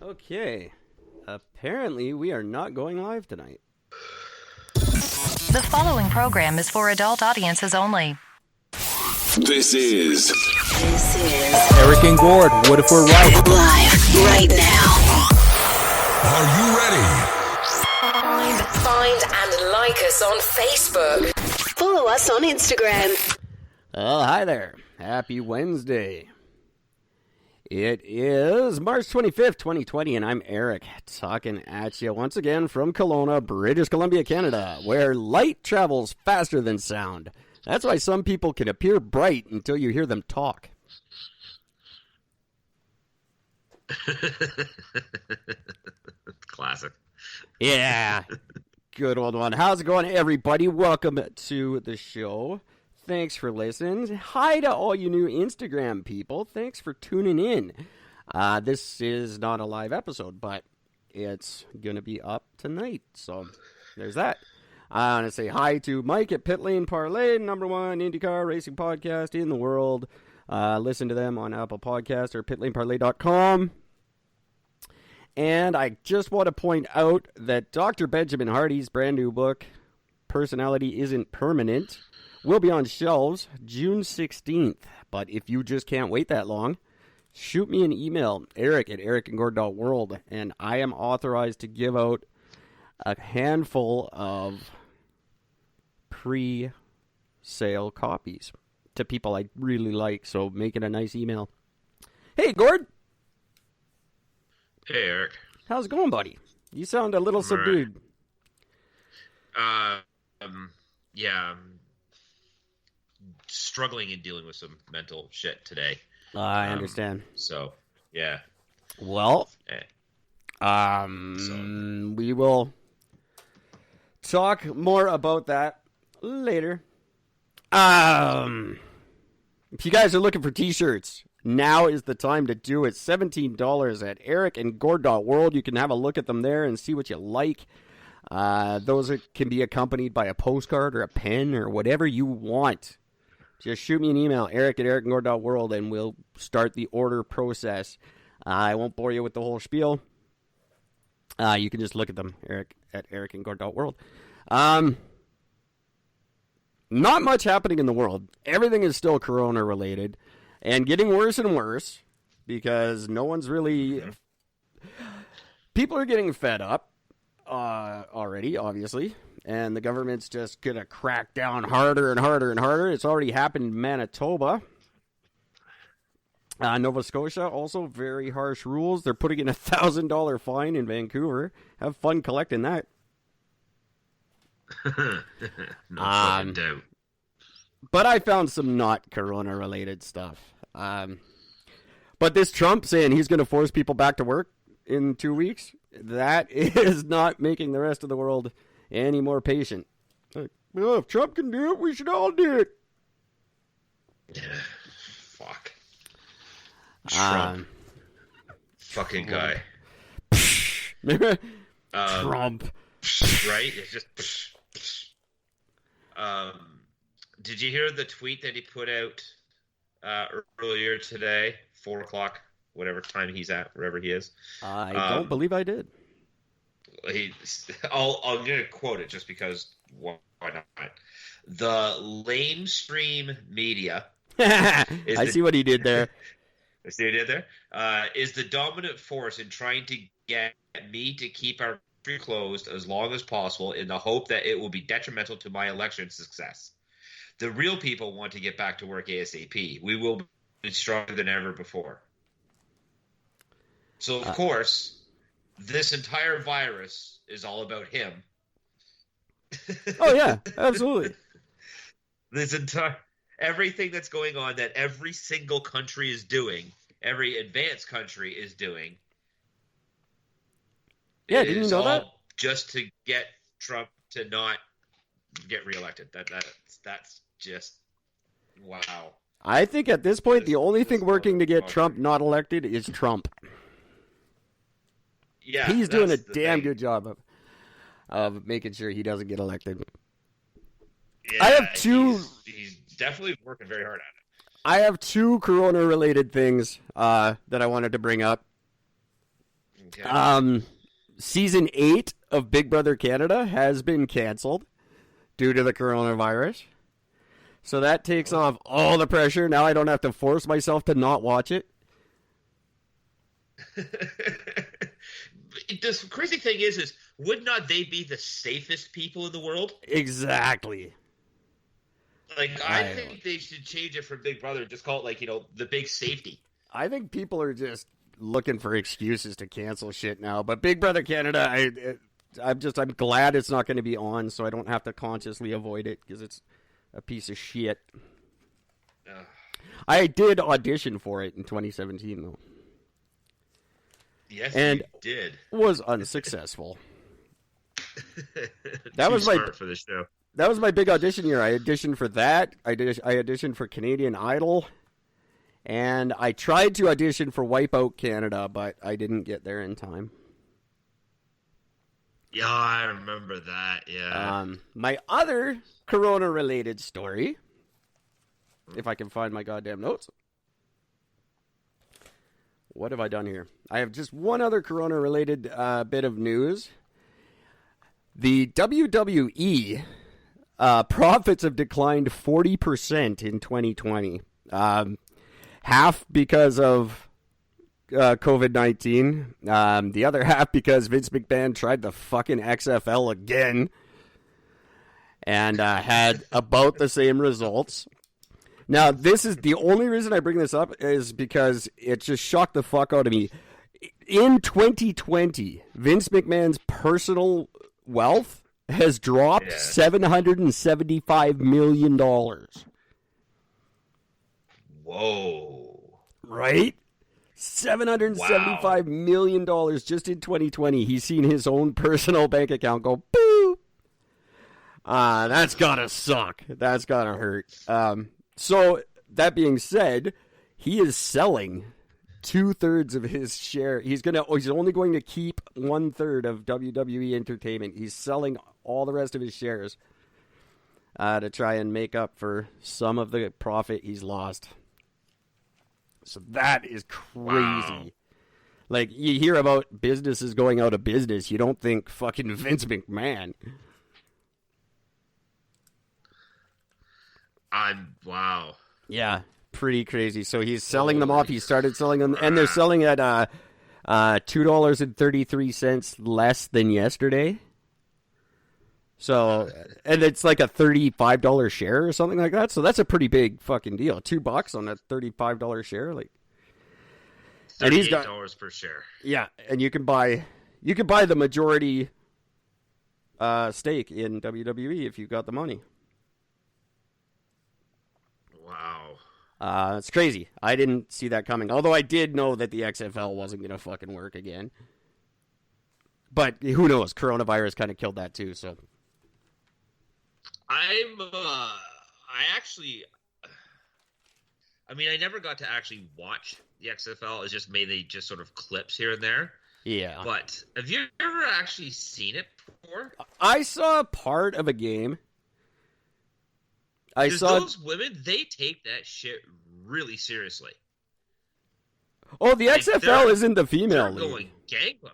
Okay. Apparently, we are not going live tonight. The following program is for adult audiences only. This is Eric and Gord. What if we're right? Live right now. Are you ready? Find and like us on Facebook. Follow us on Instagram. Oh, hi there. Happy Wednesday. It is March 25th, 2020, and I'm Eric, talking at you once again from Kelowna, British Columbia, Canada, where light travels faster than sound. That's why some people can appear bright until you hear them talk. Classic. Yeah, good old one. How's it going, everybody? Welcome to the show. Thanks for listening. Hi to all you new Instagram people. Thanks for tuning in. This is not a live episode, but it's going to be up tonight. So there's that. I want to say hi to Mike at Pit Lane Parlay, #1 IndyCar racing podcast in the world. Listen to them on Apple Podcasts or pitlaneparlay.com. And I just want to point out that Dr. Benjamin Hardy's brand new book, Personality Isn't Permanent, will be on shelves June 16th. But if you just can't wait that long, shoot me an email, eric@ericandgord.world, and I am authorized to give out a handful of pre-sale copies to people I really like. So make it a nice email. Hey, Gord. Hey, Eric. How's it going, buddy? You sound a little subdued. Yeah, I'm struggling and dealing with some mental shit today. I understand. So, yeah. Well, we will talk more about that later. If you guys are looking for t-shirts, now is the time to do it. $17 at ericandgord.world. You can have a look at them there and see what you like. Those can be accompanied by a postcard or a pen or whatever you want. Just shoot me an email, eric@ericandgord.world, and we'll start the order process. I won't bore you with the whole spiel. You can just look at them, eric@ericandgord.world. Not much happening in the world. Everything is still corona-related and getting worse and worse because no one's really... People are getting fed up already, obviously. And the government's just going to crack down harder and harder and harder. It's already happened in Manitoba. Nova Scotia, also very harsh rules. They're putting in a $1,000 fine in Vancouver. Have fun collecting that. No fucking doubt. But I found some not corona-related stuff. But this Trump saying he's going to force people back to work in 2 weeks, that is not making the rest of the world any more patient. Like, well, if Trump can do it, we should all do it. Yeah, fuck. Trump. Fucking guy. Trump. Right? It's just... did you hear the tweet that he put out earlier today? 4 o'clock, whatever time he's at, wherever he is. I don't believe I did. I'm going to quote it just because why not? The lamestream media. I see what he did there. I see what he did there. Is the dominant force in trying to get me to keep our country closed as long as possible in the hope that it will be detrimental to my election success. The real people want to get back to work ASAP. We will be stronger than ever before. So, of course, this entire virus is all about him. Oh, yeah, absolutely. Everything that's going on that every single country is doing, every advanced country is doing. Yeah, didn't you know that? Just to get Trump to not get reelected. That's just wow. I think at this point, the only thing working to get Trump not elected is Trump. Yeah, he's doing a damn good job of making sure he doesn't get elected. Yeah, I have two. He's definitely working very hard at it. I have two corona-related things that I wanted to bring up. Okay. Season 8 of Big Brother Canada has been canceled due to the coronavirus. So that takes off all the pressure. Now I don't have to force myself to not watch it. The crazy thing is would not they be the safest people in the world? Exactly. Like, I think they should change it from Big Brother. Just call it, like, the big safety. I think people are just looking for excuses to cancel shit now. But Big Brother Canada, I'm glad it's not going to be on, so I don't have to consciously avoid it because it's a piece of shit. I did audition for it in 2017, though. Yes, and you did. Was unsuccessful. That was smart for the show. That was my big audition year. I auditioned for that. I auditioned for Canadian Idol. And I tried to audition for Wipeout Canada, but I didn't get there in time. Yeah, I remember that, yeah. My other Corona-related story, if I can find my goddamn notes. What have I done here? I have just one other Corona-related bit of news. The WWE profits have declined 40% in 2020. Half because of COVID-19. The other half because Vince McMahon tried the fucking XFL again and had about the same results. Now, this is the only reason I bring this up is because it just shocked the fuck out of me. In 2020, Vince McMahon's personal wealth has dropped $775 million. Whoa. Right? $775 million just in 2020. He's seen his own personal bank account go boop. That's gotta suck. That's gotta hurt. So, that being said, he is selling 2/3 of his share. He's only going to keep 1/3 of WWE Entertainment. He's selling all the rest of his shares to try and make up for some of the profit he's lost. So that is crazy. Wow. Like, you hear about businesses going out of business. You don't think fucking Vince McMahon. Wow. Yeah, pretty crazy. So he's selling them off. He started selling them, and they're selling at $2.33 less than yesterday. So, and it's like a $35 share or something like that. So that's a pretty big fucking deal. $2 on a $35 share, like $38 per share. Yeah, and you can buy the majority stake in WWE if you got the money. Wow. It's crazy. I didn't see that coming. Although I did know that the XFL wasn't going to fucking work again. But who knows? Coronavirus kind of killed that too, so. I never got to actually watch the XFL. It's just mainly just sort of clips here and there. Yeah. But have you ever actually seen it before? I saw part of a game. Those women, they take that shit really seriously. Oh, the XFL isn't the female league. Going gangbang.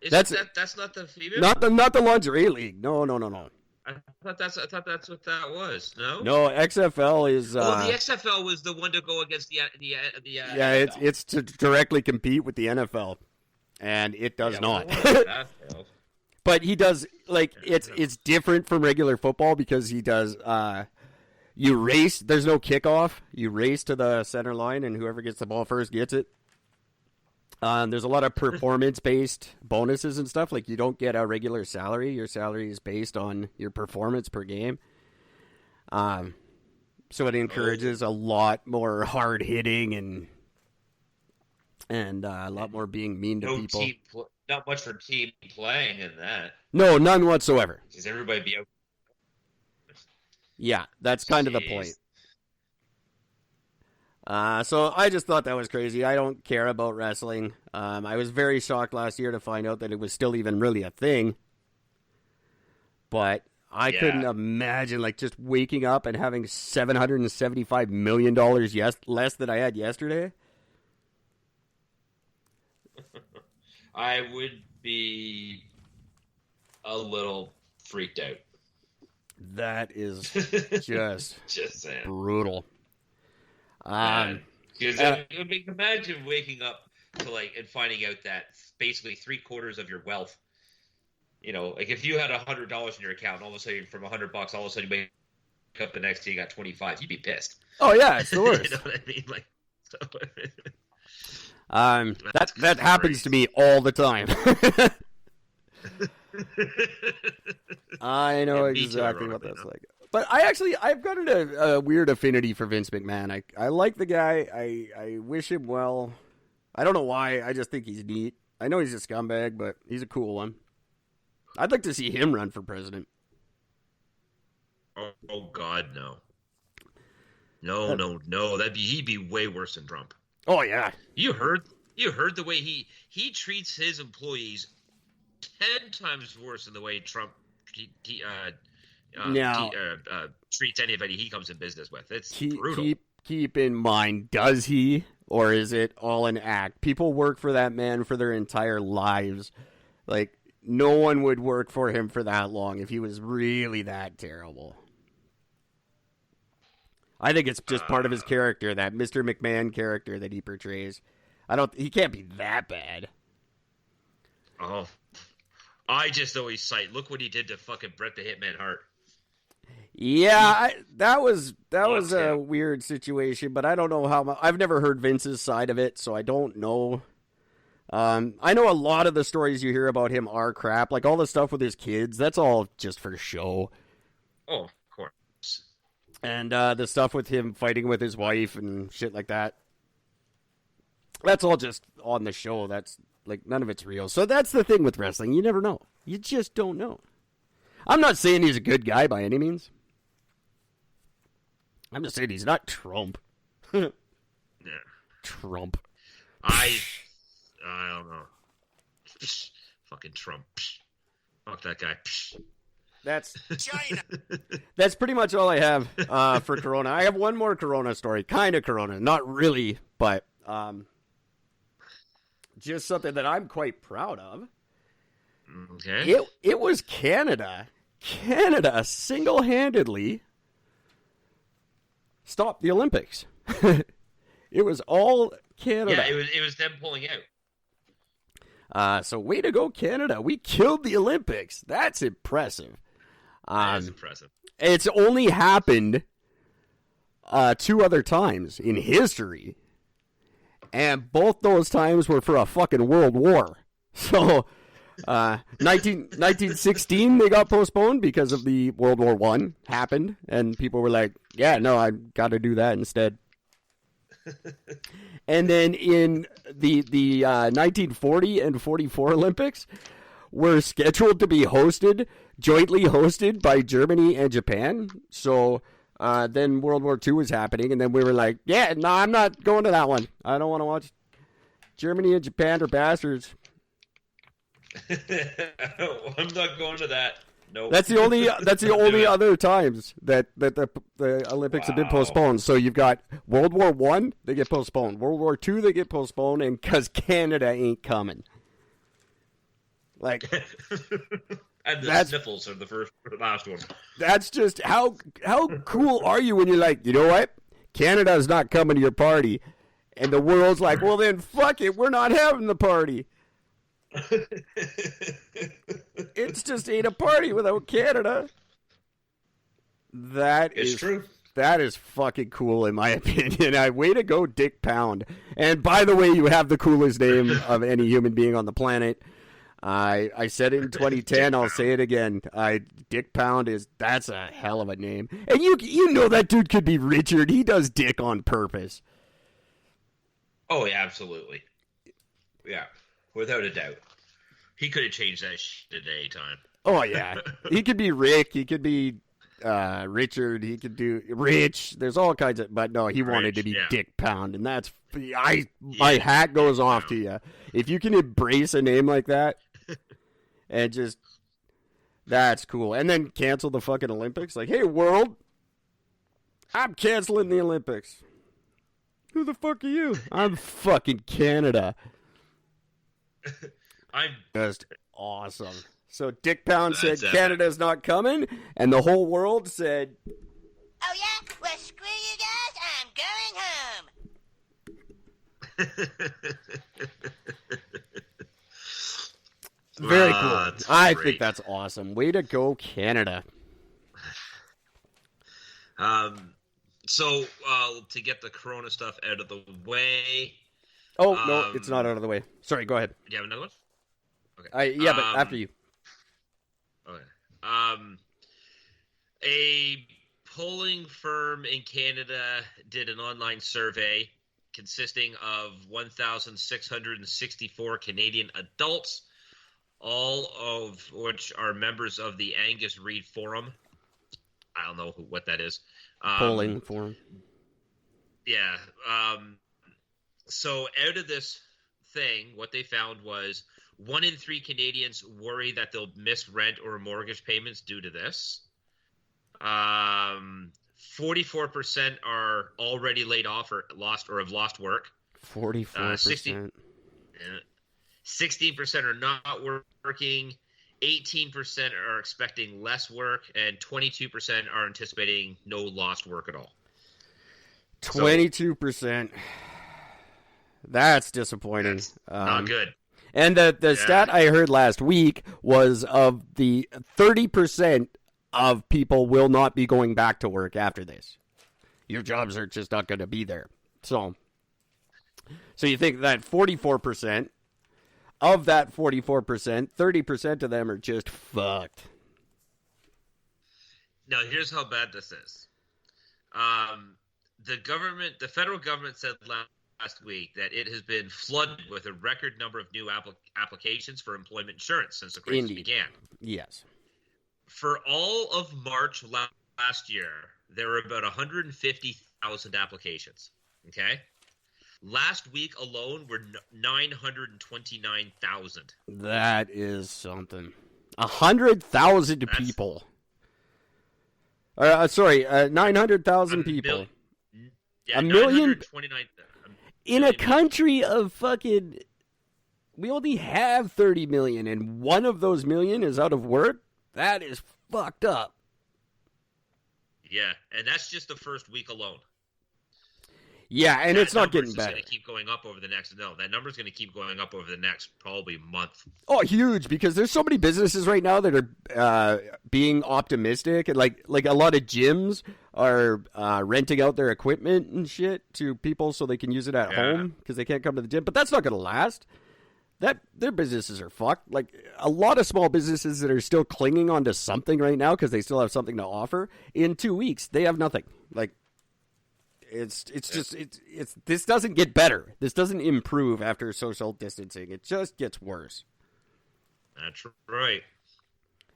That's not the female. Not the lingerie league. No. I thought that's what that was. No. No, XFL is. The XFL was the one to go against the yeah, NFL. it's to directly compete with the NFL, and it does not. But he does it's different from regular football because he does. You race. There's no kickoff. You race to the center line, and whoever gets the ball first gets it. There's a lot of performance-based bonuses and stuff. Like, you don't get a regular salary. Your salary is based on your performance per game. So it encourages a lot more hard hitting and a lot more being mean to people. Not much for team playing in that. No, none whatsoever. Because everybody be out. Yeah, that's kind of the point. So I just thought that was crazy. I don't care about wrestling. I was very shocked last year to find out that it was still even really a thing. But I couldn't imagine just waking up and having $775 million less than I had yesterday. I would be a little freaked out. That is just saying. brutal. Because imagine waking up to and finding out that basically 3/4 of your wealth, if you had $100 in your account, all of a sudden from $100, all of a sudden you wake up the next day you got 25, you'd be pissed. Oh yeah, it's the worst. You know what I mean? That happens to me all the time. I know exactly what that's like. But I've got a weird affinity for Vince McMahon. I like the guy. I wish him well. I don't know why. I just think he's neat. I know he's a scumbag, but he's a cool one. I'd like to see him run for president. Oh God, no. No. He'd be way worse than Trump. Oh yeah. You heard the way he treats his employees 10 times worse than the way Trump treats anybody he comes in business with. It's brutal. Keep in mind, does he, or is it all an act? People work for that man for their entire lives. No one would work for him for that long if he was really that terrible. I think it's just part of his character, that Mr. McMahon character that he portrays. He can't be that bad. Oh, I just always cite, look what he did to fucking Bret the Hitman Hart. Yeah, that was a weird situation, but I don't know how much. I've never heard Vince's side of it, so I don't know. I know a lot of the stories you hear about him are crap. Like all the stuff with his kids, that's all just for show. Oh, of course. And the stuff with him fighting with his wife and shit like that. That's all just on the show. That's none of it's real. So that's the thing with wrestling. You never know. You just don't know. I'm not saying he's a good guy by any means. I'm just saying he's not Trump. Yeah. Trump. I don't know. Fucking Trump. Fuck that guy. That's China. That's pretty much all I have for Corona. I have one more Corona story. Kind of Corona. Not really, but just something that I'm quite proud of. Okay. It was Canada. Canada single-handedly stopped the Olympics. It was all Canada. Yeah, it was them pulling out. So way to go, Canada. We killed the Olympics. That's impressive. That is impressive. It's only happened 2 other times in history. And both those times were for a fucking world war. So 1916 they got postponed because of the World War I happened. And people were like, yeah, no, I got to do that instead. And then in the 1940 and 44 Olympics were scheduled to be jointly hosted by Germany and Japan. So then World War II was happening, and then we were like, yeah, no, I'm not going to that one. I don't want to watch. Germany and Japan are bastards. I'm not going to that. Nope. That's the only other times that the Olympics have been postponed. So you've got World War I, they get postponed. World War II, they get postponed, and because Canada ain't coming. And the sniffles are the last one. That's just how cool are you when you're like, you know what? Canada's not coming to your party, and the world's like, well then fuck it, we're not having the party. It's just ain't a party without Canada. It's true. That is fucking cool in my opinion. Way to go, Dick Pound. And by the way, you have the coolest name of any human being on the planet. I said it in 2010. I'll say it again. Dick Pound that's a hell of a name. And you know that dude could be Richard. He does Dick on purpose. Oh yeah, absolutely. Yeah. Without a doubt. He could have changed that shit at any time. Oh, yeah. He could be Rick. He could be Richard. He could do Rich. There's all kinds of... But no, he wanted to be Dick Pound. And that's... My hat goes off to you. If you can embrace a name like that and just... That's cool. And then cancel the fucking Olympics. Like, hey, world, I'm canceling the Olympics. Who the fuck are you? I'm fucking Canada. Just awesome. So Dick Pound said That's epic. Canada's not coming, and the whole world said, Oh yeah? Well, screw you guys. I'm going home. very Ah, cool. that's I great. think that's awesome. Way to go, Canada. So to get the Corona stuff out of the way, Oh, no, it's not out of the way. Sorry, go ahead. do you have another one? Okay. Yeah, but after you. Okay. A polling firm in Canada did an online survey consisting of 1,664 Canadian adults, all of which are members of the Angus Reid Forum. I don't know what that is. Polling form. Yeah. So out of this thing, what they found was 1 in 3 Canadians worry that they'll miss rent or mortgage payments due to this. 44% are already laid off or have lost work. 44%. 16% are not working. 18% are expecting less work, and 22% are anticipating no lost work at all. 22%. That's disappointing. That's not good. And the stat I heard last week was of the 30% of people will not be going back to work after this. Your jobs are just not going to be there. So you think that 44%, of that 44%, 30% of them are just fucked. Now, here's how bad this is. The federal government said last week that it has been flooded with a record number of new applications for employment insurance since the crisis began. Yes. For all of March last year, there were about 150,000 applications. Okay? Last week alone were 929,000. That is something. 100,000 people. 900,000 people. Yeah, a million 929. in a country of fucking. We only have 30 million, and one of those million is out of work. That is fucked up. Yeah, and that's just the first week alone. Yeah, and it's not getting better. Going to keep going up over the next. No, that number's going to keep going up over the next probably month. Oh, huge! Because there's so many businesses right now that are being optimistic, and like a lot of gyms are renting out their equipment and shit to people so they can use it at home because they can't come to the gym. But that's not going to last. Their businesses are fucked. Like a lot of small businesses that are still clinging onto something right now because they still have something to offer. In 2 weeks, they have nothing. Like. It's this doesn't get better. This doesn't improve after social distancing. It just gets worse. That's right.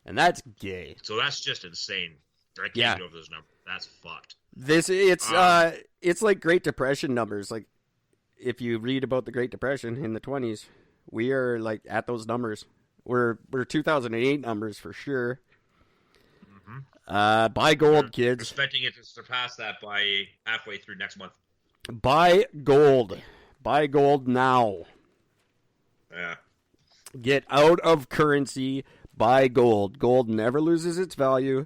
And that's gay. So that's just insane. I can't get over those numbers. That's fucked. It's like Great Depression numbers. Like if you read about the Great Depression in the 20s, we are like at those numbers. We're 2008 numbers for sure. Buy gold, kids. Expecting it to surpass that by halfway through next month. Buy gold. Buy gold now. Yeah. Get out of currency. Buy gold. Gold never loses its value.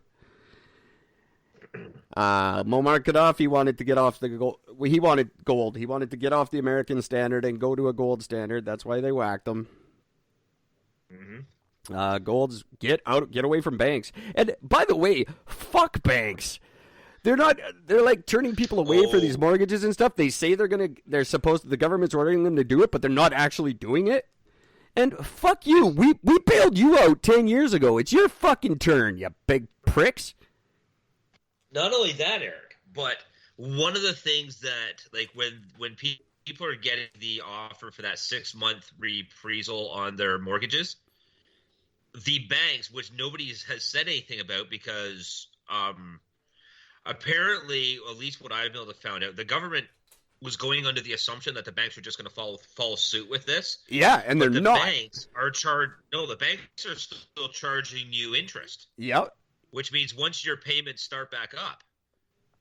Muammar Gaddafi wanted to get off the gold. He wanted gold. He wanted to get off the American standard and go to a gold standard. That's why they whacked him. Mm-hmm. Gold's get away from banks. And by the way, fuck banks. They're like turning people away for these mortgages and stuff. They say the government's ordering them to do it, but they're not actually doing it. And fuck you. We bailed you out 10 years ago. It's your fucking turn, you big pricks. Not only that, Eric, but one of the things that, like, when people are getting the offer for that 6-month reprisal on their mortgages, the banks, which nobody has said anything about because apparently, at least what I've been able to find out, the government was going under the assumption that the banks were just going to follow suit with this. Yeah, and they're not. The banks are still charging you interest. Yep. Which means once your payments start back up,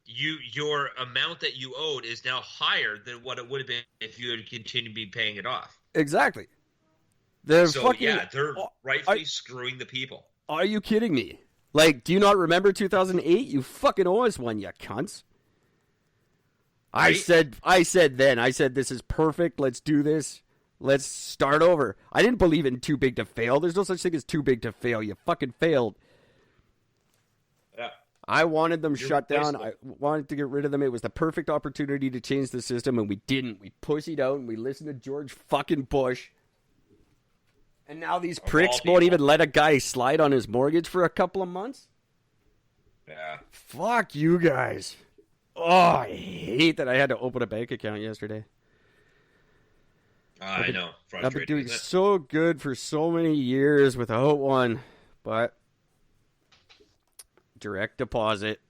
your amount that you owed is now higher than what it would have been if you had continued to be paying it off. Exactly. They're So fucking. yeah, they're rightfully screwing the people. Are you kidding me? Like, do you not remember 2008? You fucking owe us one, you cunts. Right? I said this is perfect. Let's do this. Let's start over. I didn't believe in too big to fail. There's no such thing as too big to fail. You fucking failed. Yeah. I wanted them shut down. wasteful. I wanted to get rid of them. It was the perfect opportunity to change the system, and we didn't. We pussied out, and we listened to George fucking Bush. And now these pricks all won't people. even let a guy slide on his mortgage for a couple of months? Yeah. Fuck you guys. Oh, I hate that I had to open a bank account yesterday. I know. I've been Frustrating. doing isn't it? so good for so many years without one. But direct deposit.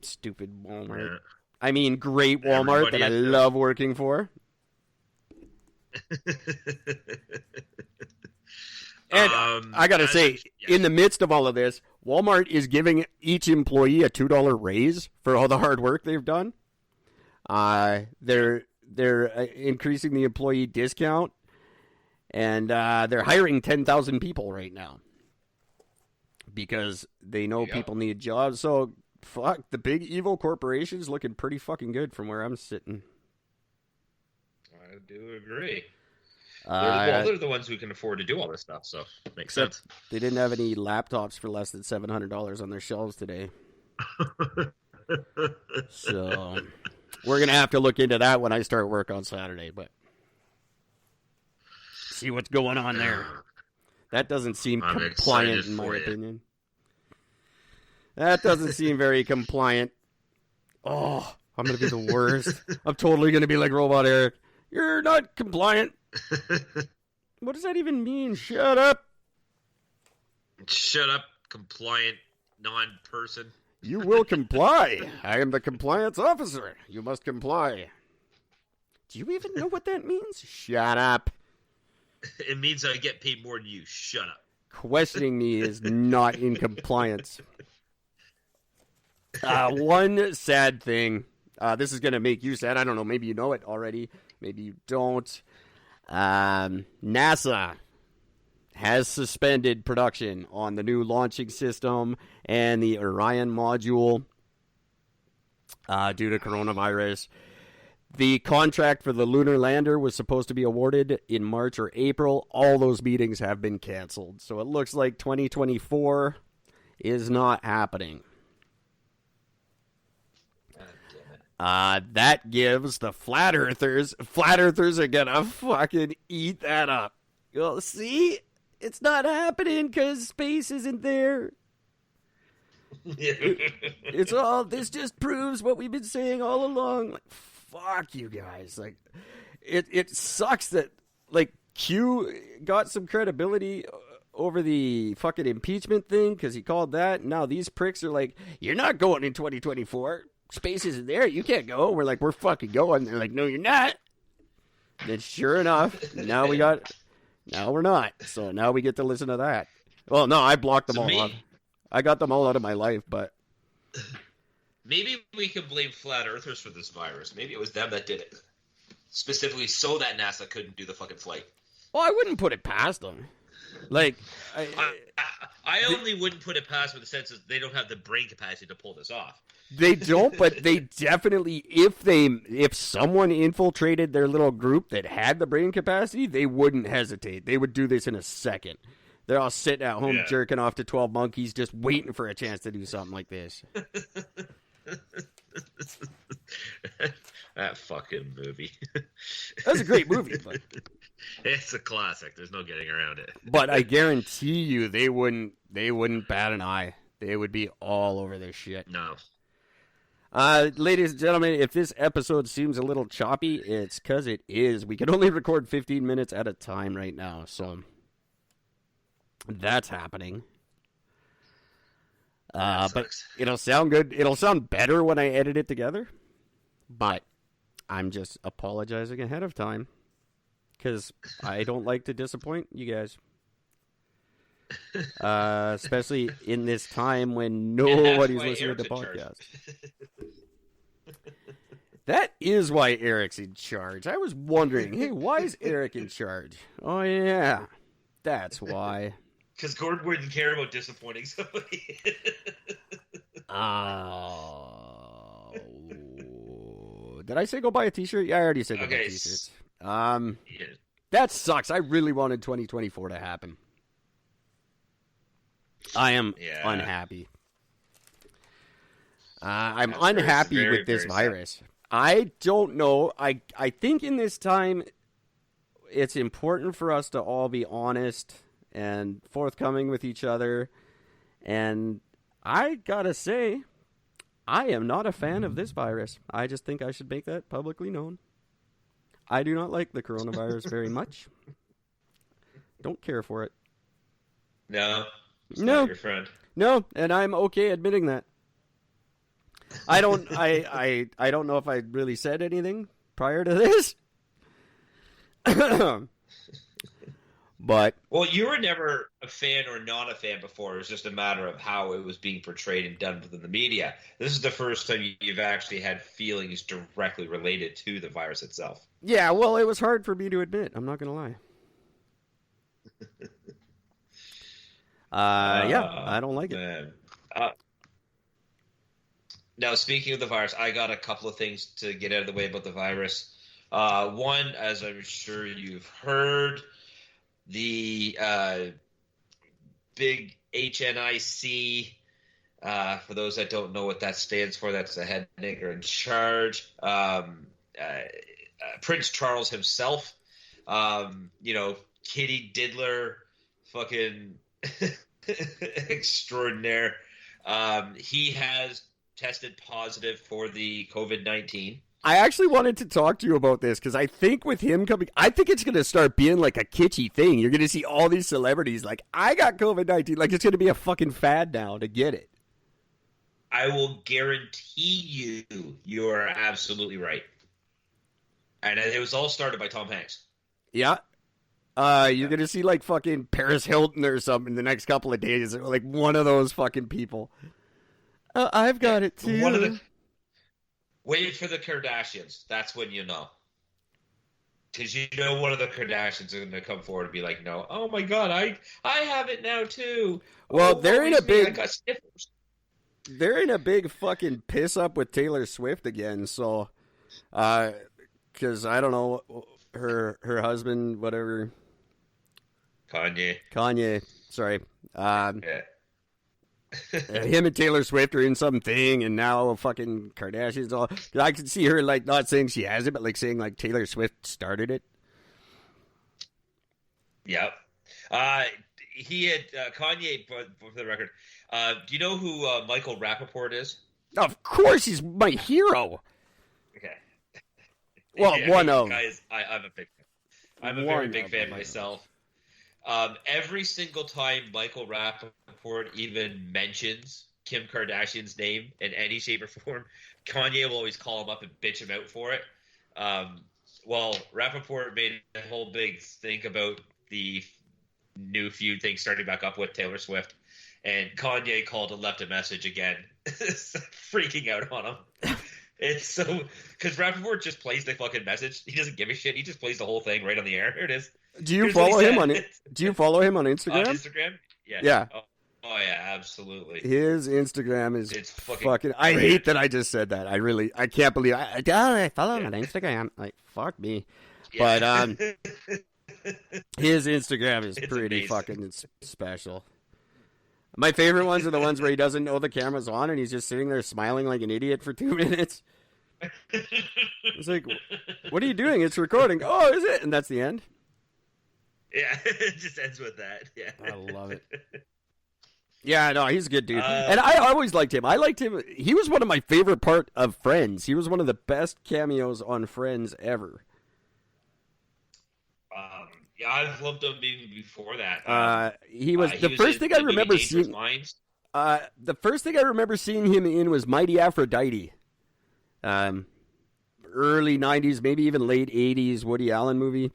Stupid Walmart. Yeah. I mean, great Walmart Everybody that I has to- love working for. And I gotta say, in the midst of all of this, Walmart is giving each employee a $2 raise for all the hard work they've done. They're increasing the employee discount, and they're hiring 10,000 people right now because they know Yeah. people need jobs. So fuck, the big evil corporations looking pretty fucking good from where I'm sitting. I do agree. Uh, They're the ones who can afford to do all this stuff, so makes Except sense. they didn't have any laptops for less than $700 on their shelves today. So we're going to have to look into that when I start work on Saturday, but see what's going on there. That doesn't seem I'm compliant excited in my for you. opinion. That doesn't seem very compliant. Oh, I'm going to be the worst. I'm totally going to be like Robot Eric. You're not compliant. What does that even mean? Shut up. Shut up, compliant non-person. You will comply. I am the compliance officer. You must comply. Do you even know what that means? Shut up. It means I get paid more than you. Shut up. Questioning me is not in compliance. One sad thing. This is going to make you sad. I don't know. Maybe you know it already. Maybe you don't. NASA has suspended production on the new launching system and the Orion module due to coronavirus. The contract for the lunar lander was supposed to be awarded in March or April. All those meetings have been canceled. So it looks like 2024 is not happening. That gives the flat earthers are gonna fucking eat that up. Well, see, it's not happening because space isn't there. It's all, this just proves what we've been saying all along. Like, fuck you guys. Like, it sucks that, like, Q got some credibility over the fucking impeachment thing because he called that. Now these pricks are like, you're not going in 2024. Space isn't there. You can't go. We're like, we're fucking going. They're like, no, you're not. Then sure enough, now we're not. So now we get to listen to that. Well, no, I blocked them all out. I got them all out of my life, but Maybe we can blame flat earthers for this virus. Maybe it was them that did it. Specifically so that NASA couldn't do the fucking flight. well, I wouldn't put it past them. Like, I only wouldn't put it past with the sense that they don't have the brain capacity to pull this off. they don't, but they definitely, if someone infiltrated their little group that had the brain capacity, they wouldn't hesitate. They would do this in a second. They're all sitting at home jerking off to 12 monkeys, just waiting for a chance to do something like this. That fucking movie. That's a great movie, but It's a classic. There's no getting around it. I guarantee you they wouldn't bat an eye. They would be all over this shit. No. Ladies and gentlemen, if this episode seems a little choppy, it's because it is. We can only record 15 minutes at a time right now, so that's happening. But sucks. it'll sound good. It'll sound better when I edit it together. But I'm just apologizing ahead of time because I don't like to disappoint you guys. Especially in this time when nobody's why listening to Eric's in charge. podcasts. That is why Eric's in charge. I was wondering, hey, why is Eric in charge? Oh, yeah. That's why. Because Gordon wouldn't care about disappointing somebody. Oh. Did I say go buy a t-shirt? Yeah, I already said go buy t-shirts. Yeah. That sucks. I really wanted 2024 to happen. I am unhappy. I'm unhappy with this virus. Sad. I don't know. I think in this time, it's important for us to all be honest and forthcoming with each other. And I gotta say, I am not a fan of this virus. I just think I should make that publicly known. I do not like the coronavirus very much. Don't care for it. No. No. Not your friend. No, and I'm okay admitting that. I don't know if I really said anything prior to this. But well, you were never a fan or not a fan before. It was just a matter of how it was being portrayed and done within the media. This is the first time you've actually had feelings directly related to the virus itself. Yeah, well, it was hard for me to admit. I'm not going to lie. Yeah, I don't like it. Now, speaking of the virus, I got a couple of things to get out of the way about the virus. One, as I'm sure you've heard, the big HNIC, for those that don't know what that stands for, that's the head nigger in charge. Prince Charles himself, Kitty Diddler, fucking extraordinaire. He has tested positive for the COVID-19. I actually wanted to talk to you about this because I think with him coming, I think it's going to start being like a kitschy thing. You're going to see all these celebrities like, I got COVID-19. Like, it's going to be a fucking fad now to get it. I will guarantee you are absolutely right. And it was all started by Tom Hanks. Yeah. You're going to see like fucking Paris Hilton or something in the next couple of days. Like one of those fucking people. I've got it too. Wait for the Kardashians. That's when you know. Because you know one of the Kardashians are going to come forward and be like, no, oh my God, I have it now too. Well, they're in a big... I got sniffles. They're in a big fucking piss up with Taylor Swift again, so... Because, I don't know, her husband, whatever... Kanye, sorry. Yeah. Him and Taylor Swift are in something, and now fucking Kardashians all. I can see her like not saying she has it, but like saying like Taylor Swift started it. Yep. He had Kanye, for the record. Do you know who Michael Rappaport is? Of course, he's my hero. Okay. Well, yeah, one of. Guys, I'm a big fan. I'm a very big fan myself. Every single time Michael Rappaport even mentions Kim Kardashian's name in any shape or form, Kanye will always call him up and bitch him out for it. Well, Rappaport made a whole big thing about the new feud thing starting back up with Taylor Swift, and Kanye called and left a message again, freaking out on him. It's so... Because Rappaport just plays the fucking message. He doesn't give a shit. He just plays the whole thing right on the air. Here it is. Do you follow him on it? Do you follow him on Instagram? On Instagram? Yeah. Yeah. Oh yeah, absolutely. His Instagram is it's fucking I hate that I just said that. I can't believe I follow him on Instagram. Like, fuck me. Yeah. But his Instagram is pretty fucking special. My favorite ones are the ones where he doesn't know the camera's on and he's just sitting there smiling like an idiot for 2 minutes. It's like, what are you doing? It's recording. Oh, is it? And that's the end. Yeah, it just ends with that. Yeah, I love it. Yeah, no, he's a good dude. And I always liked him. I liked him. He was one of my favorite part of Friends. He was one of the best cameos on Friends ever. Yeah, I've loved him even before that. He was the first thing I remember seeing. The first thing I remember seeing him in was Mighty Aphrodite. Early 90s, maybe even late 80s Woody Allen movie.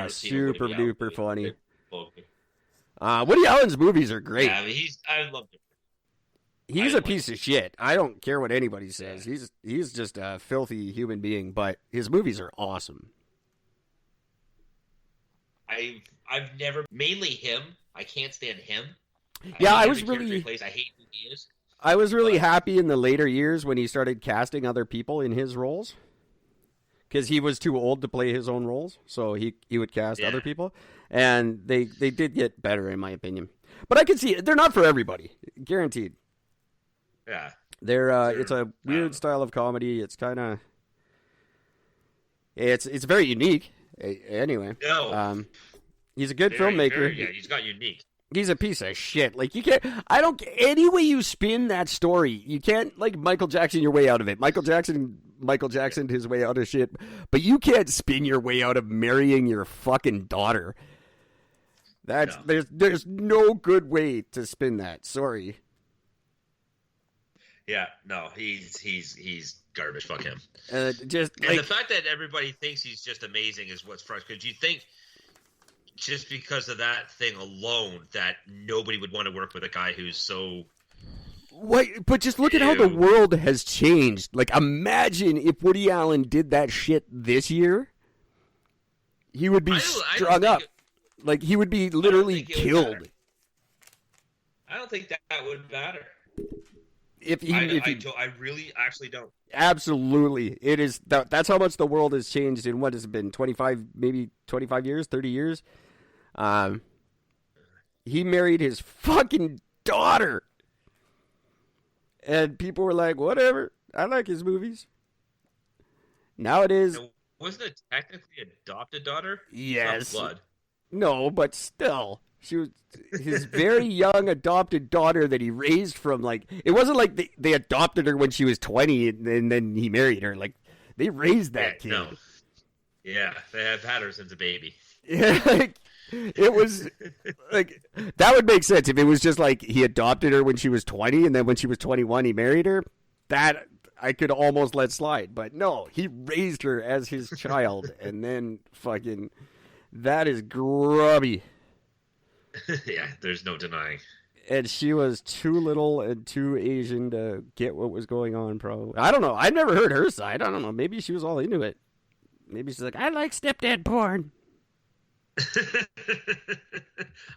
Super duper funny. Woody Allen's movies are great. Yeah, I loved him. He's a piece of shit. I don't care what anybody says. Yeah. He's just a filthy human being, but his movies are awesome. I've never mainly him. I can't stand him. Yeah, I hate was every character really he plays. I hate who he is. I was really happy in the later years when he started casting other people in his roles. Because he was too old to play his own roles, so he would cast other people, and they did get better in my opinion. But I can see they're not for everybody, guaranteed. Yeah, they're it's a weird style of comedy. It's kind of it's very unique. Anyway, he's a good filmmaker. Yeah, he's got unique. He's a piece of shit. Like, you can't, I don't, any way you spin that story, you can't, like, Michael Jackson your way out of it. Michael Jackson his way out of shit, but you can't spin your way out of marrying your fucking daughter. There's no good way to spin that. Sorry. Yeah, no, he's garbage. Fuck him. And the fact that everybody thinks he's just amazing is what's frustrating. Because you think, just because of that thing alone, that nobody would want to work with a guy who's so... Wait, but just look at how the world has changed. Like, imagine if Woody Allen did that shit this year. He would be strung up. Like, he would be literally killed. I don't think that would matter. I really actually don't. Absolutely. It is. That's how much the world has changed in what has it been, 25 years, 30 years? He married his fucking daughter. And people were like, whatever. I like his movies. Nowadays. Wasn't it technically adopted daughter? Yes. Blood. No, but still. She was his very young adopted daughter that he raised from, like, it wasn't like they adopted her when she was 20 and then he married her. Like, they raised that kid. No. Yeah, they have had her since a baby. Yeah, like, it was like, that would make sense if it was just like he adopted her when she was 20 and then when she was 21 he married her. That I could almost let slide, but no, he raised her as his child and then fucking, that is grubby. Yeah, there's no denying. And she was too little and too Asian to get what was going on, probably. I don't know. I've never heard her side. I don't know. Maybe she was all into it. Maybe she's like, I like stepdad porn.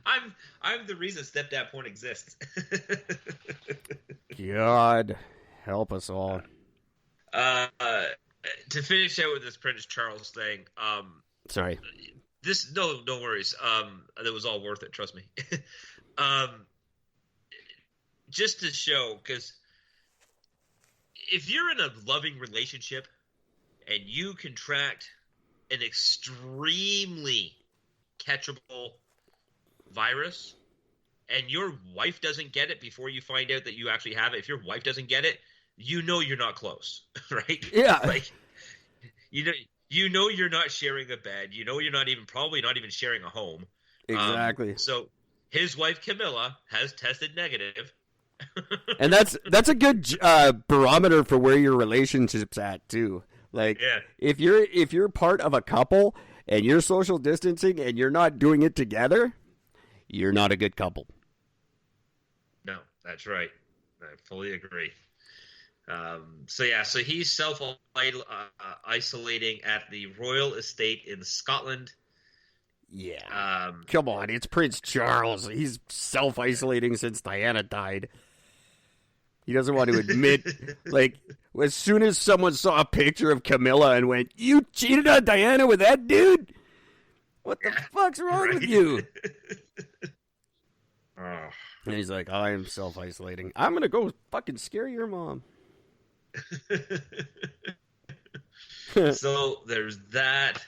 I'm the reason stepdad porn exists. God help us all. To finish out with this Prince Charles thing, sorry. This no worries. That was all worth it. Trust me. Just to show, because if you're in a loving relationship and you contract an extremely catchable virus, and your wife doesn't get it before you find out that you actually have it, if your wife doesn't get it, you know you're not close, right? Yeah. Like, you know you're not sharing a bed. You know you're probably not even sharing a home. Exactly. So his wife Camilla has tested negative. And that's a good barometer for where your relationship's at too. Like, yeah. if you're part of a couple and you're social distancing and you're not doing it together, you're not a good couple. No, that's right. I fully agree. So he's self-isolating at the royal estate in Scotland. Yeah. Come on, it's Prince Charles. He's self-isolating since Diana died. He doesn't want to admit, like, as soon as someone saw a picture of Camilla and went, "You cheated on Diana with that dude? What the fuck's wrong with you?" Oh. And he's like, "I'm self-isolating. I'm going to go fucking scare your mom." So there's that.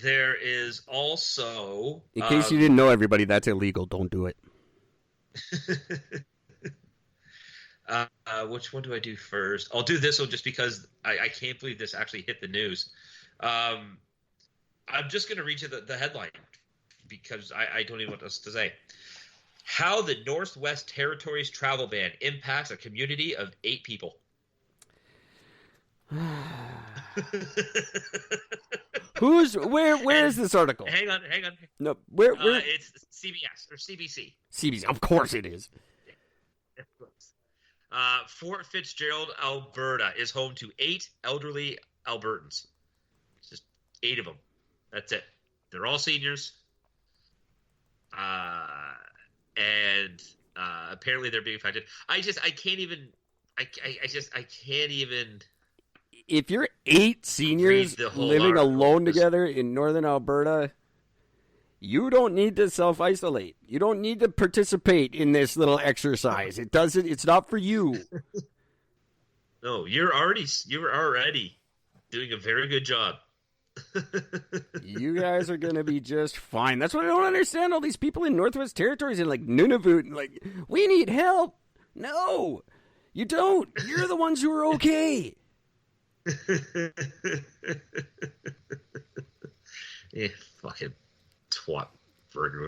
There is also... In case you didn't know, everybody, that's illegal. Don't do it. Which one do I do first? I'll do this one just because I can't believe this actually hit the news. I'm just going to read you the headline because I don't even know what else to say. How the Northwest Territories travel ban impacts a community of 8 people. Where is this article? Hang on. No, where? It's CBS or CBC. CBC, of course it is. Fort Fitzgerald, Alberta, is home to 8 elderly Albertans. Just 8 of them. That's it. They're all seniors. Apparently, they're being affected. I can't even. I can't even. If you're 8 seniors living alone together in northern Alberta, you don't need to self-isolate. You don't need to participate in this little exercise. It's not for you. No, you're already doing a very good job. You guys are going to be just fine. That's what I don't understand. All these people in Northwest Territories and like Nunavut, like, we need help. No, you don't. You're the ones who are okay. Yeah, fucking twat burger.